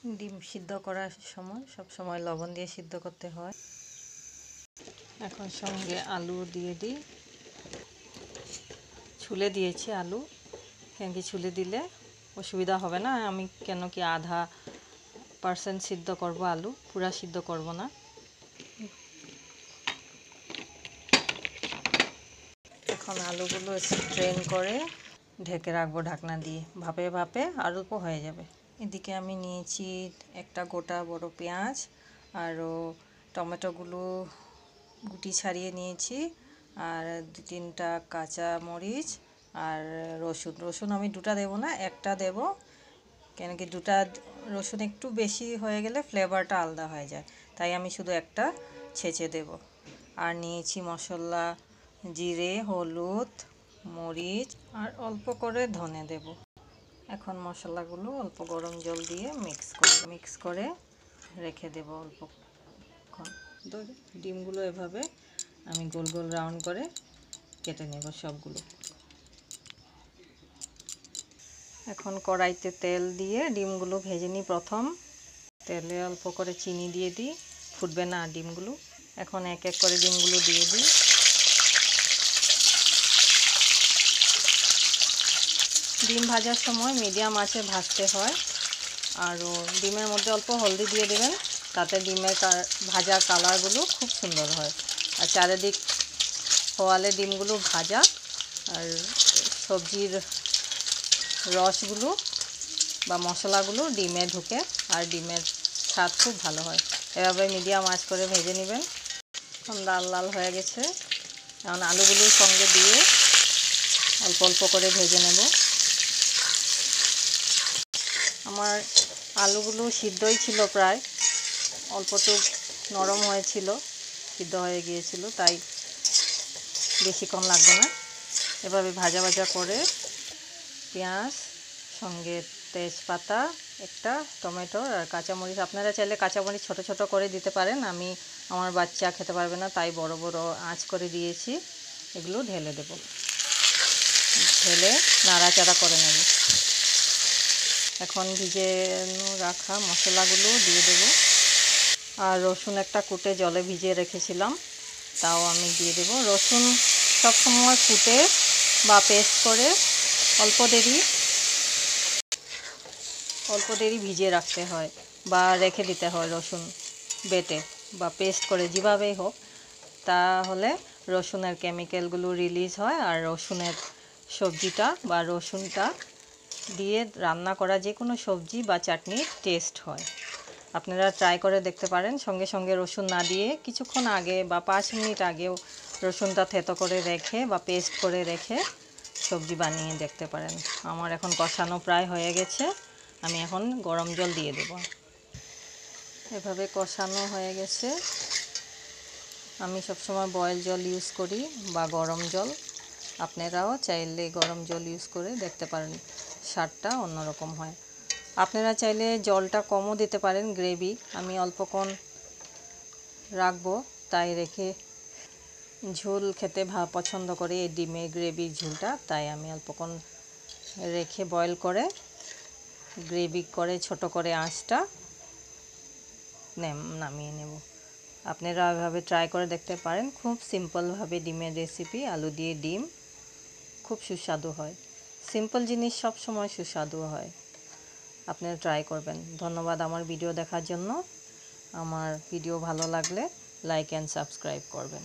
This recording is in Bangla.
ডিম সিদ্ধ করার সময় সব সময় লবণ দিয়ে সিদ্ধ করতে হয়। এখন সঙ্গে আলু দিয়ে দিই। ছুলে দিয়েছি আলু, কেন কি ছুলে দিলে অসুবিধা হবে না। আমি কেন কি 0.5% সিদ্ধ করব, আলু পুরা সিদ্ধ করব না। এখন আলুগুলো স্ট্রেন করে ঢেকে রাখবো ঢাকনা দিয়ে, ভাপে ভাপে অল্প হয়ে যাবে। এদিকে আমি নিয়েছি একটা গোটা বড় পেঁয়াজ, আরও টমেটোগুলো গুটি ছাড়িয়ে নিয়েছি, আর 2-3টা কাঁচা মরিচ, আর রসুন আমি 2টা দেবো না, একটা দেব, কেন কি 2টা রসুন একটু বেশি হয়ে গেলে ফ্লেভারটা আলাদা হয়ে যায়, তাই আমি শুধু একটা ছেঁচে দেব। আর নিয়েছি মশলা, জিরে, হলুদ, মরিচ, আর অল্প করে ধনে দেব। এখন মশলাগুলো অল্প গরম জল দিয়ে মিক্স করে রেখে দেব অল্পক্ষণ। ডিমগুলো এভাবে আমি গোল গোল রাউন্ড করে কেটে নেব সবগুলো। এখন কড়াইতে তেল দিয়ে ডিমগুলো ভেজে নিই। প্রথম তেলে অল্প করে চিনি দিয়ে দিই, ফুটবে না ডিমগুলো। এখন এক এক করে ডিমগুলো দিয়ে দিই। ডিম ভাজার সময় মিডিয়াম আঁচে ভাজতে হয়, আরও ডিমের মধ্যে অল্প হলদি দিয়ে দেবেন, তাতে ডিমের ভাজা কালারগুলো খুব সুন্দর হয়। আর চারিদিক হওয়ালে ডিমগুলো ভাজা, আর সবজির রসগুলো বা মশলাগুলো ডিমে ঢুকে, আর ডিমের স্বাদ খুব ভালো হয়। এভাবে মিডিয়াম আঁচ করে ভেজে নেবেন। এখন লাল লাল হয়ে গেছে, এখন আলুগুলোর সঙ্গে দিয়ে অল্প অল্প করে ভেজে নেব। আমার আলুগুলো সিদ্ধই ছিল, প্রায় অল্পটুক নরম হয়েছিল, সিদ্ধ হয়ে গিয়েছিল, তাই বেশিক্ষণ লাগবে না। এভাবে ভাজা ভাজা করে পেঁয়াজ সঙ্গে তেজপাতা, একটা টমেটো আর কাঁচামরিচ, আপনারা চাইলে কাঁচামরিচ ছোট ছোট করে দিতে পারেন। আমার বাচ্চা খেতে পারবে না, তাই বড় বড় আঁচ করে দিয়েছি। এগুলো ঢেলে দেব, ঢেলে নাড়াচাড়া করে নেব। এখন ভিজে রাখা মশলাগুলো দিয়ে দেব, আর রসুন একটা কুটে জলে ভিজিয়ে রেখেছিলাম, তাও আমি দিয়ে দেব। রসুন সবসময় কুটে বা পেস্ট করে অল্প দেরি ভিজিয়ে রাখতে হয় বা রেখে দিতে হয়, রসুন বেটে বা পেস্ট করে, যেভাবেই হোক, তাহলে রসুনের কেমিক্যালগুলো রিলিজ হয়, আর রসুনের সবজিটা বা রসুনটা দিয়ে রান্না করা যে কোনো সবজি বা চাটনির টেস্ট হয়। আপনারা ট্রাই করে দেখতে পারেন। সঙ্গে সঙ্গে রসুন না দিয়ে কিছুক্ষণ আগে বা 5 মিনিট আগেও রসুনটা থেতো করে রেখে বা পেস্ট করে রেখে সবজি বানিয়ে দেখতে পারেন। আমার এখন কষানো প্রায় হয়ে গেছে, আমি এখন গরম জল দিয়ে দেব। এভাবে কষানো হয়ে গেছে। আমি সবসময় বয়েল জল ইউজ করি বা গরম জল, আপনারাও চাইলে গরম জল ইউজ করে দেখতে পারেন, স্বাদটা অন্যরকম হয়। আপনারা চাইলে জলটা কমও দিতে পারেন, গ্রেভি আমি অল্পক্ষণ রাখবো, তাই রেখে ঝোল খেতে পছন্দ করি এই ডিমের গ্রেভির ঝোলটা, তাই আমি অল্পক্ষণ রেখে বয়েল করে গ্রেভি করে ছোট করে আঁচটা নামিয়ে নেব। আপনারা এভাবে ট্রাই করে দেখতে পারেন। খুব সিম্পলভাবে ডিমের রেসিপি, আলু দিয়ে ডিম, খুব সুস্বাদু হয়। সিম্পল জিনিস সব সময় সুস্বাদু হয়, আপনারা ট্রাই করবেন। ধন্যবাদ আমার ভিডিও দেখার জন্য। আমার ভিডিও ভালো লাগলে লাইক অ্যান্ড সাবস্ক্রাইব করবেন।